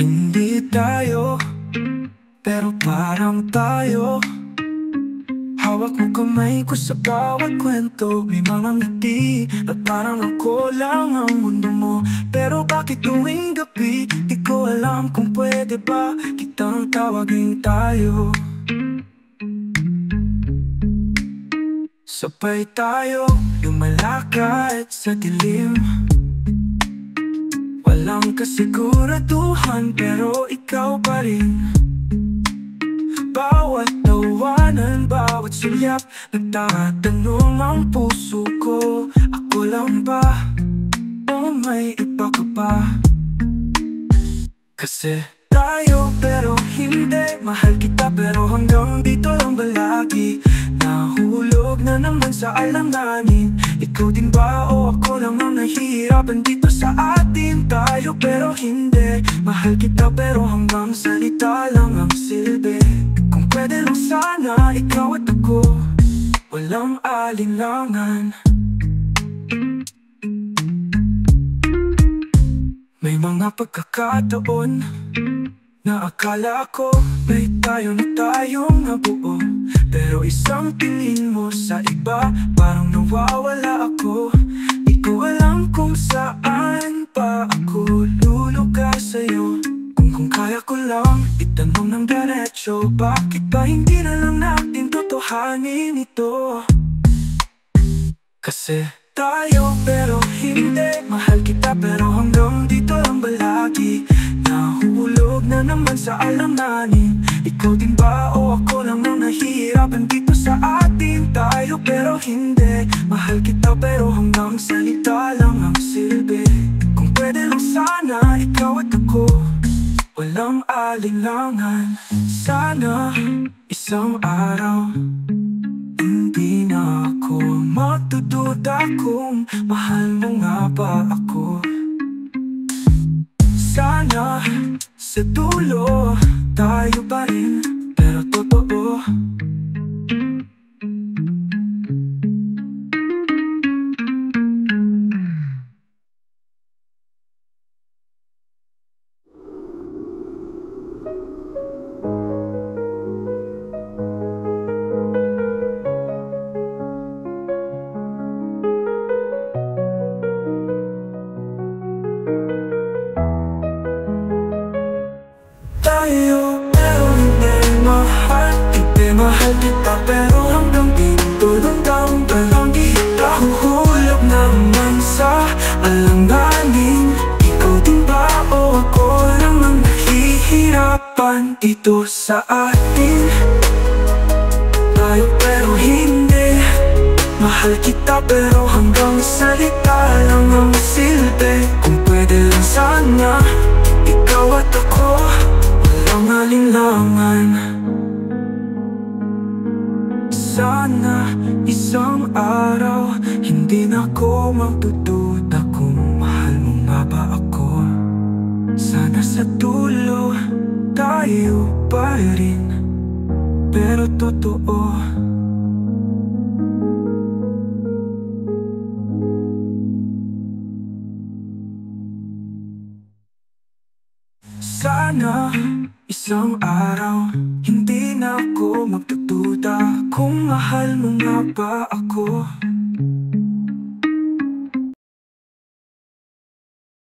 Hindi tayo, pero parang tayo. Hawak mo kamay ko sa bawat kwento. May mga ngiti at parang ako lang ang mundo mo. Pero bakit tuwing gabi di ko alam kung pwede ba kitang tawagin tayo. Sabay tayo lumalakad sa dilim. Walang kasiguraduhan pero ikaw pa rin. Bawat tawanan, bawat sulyap, nagtatanong ang puso ko, ako lang ba o may iba ka pa? Kasi tayo pero hindi, mahal kita pero hanggang dito lang ba lagi? Nahulog na naman sa alanganin. Ikaw din ba o ako lang ang nahihirapan dito sa atin? Tayo pero hindi, mahal kita pero hanggang salita lang ang silbi. Kung pwede lang sana ikaw at ako, walang alinlangan. May mga pagkakataon na akala ko may tayo na tayong nabuo. Pero isang tingin mo sa iba, parang nawawala ako. Di ko alam kung saan pa ako lulugar sa'yo. Kung kaya ko lang itanong ng diretso, bakit ba hindi na lang natin totohanin ito? Kasi tayo pero hindi, mahal kita pero hanggang dito lang ba lagi? Nahulog na naman sa alanganin. Ikaw din ba o ako lang ang nahihirapan dito sa atin? Tayo pero hindi, mahal kita pero hanggang salita lang ang silbi. Kung pwede lang sana ikaw at ako, walang alinlangan. Sana isang araw hindi na ako magdududa kung mahal mo nga ba ako. Sana sa dulo tayo pa rin, pero totoo. Tayo pero hindi mahal, hindi mahal kita pero hanggang dito lang taong talang di nahuhulog naman sa alanganin. Ikaw din ba o ako lang ang nahihirapan dito sa atin? Tayo pero hindi, mahal kita pero hanggang salita lang ang silbi. Kung pwede lang sana ikaw at ako, walang alinlangan. Sana isang araw hindi na ako magdududa kung mahal mo nga ba ako. Sana sa dulo tayo pa rin, pero totoo. Sana isang araw hindi na ako magdududa kung mahal mo nga ba ako.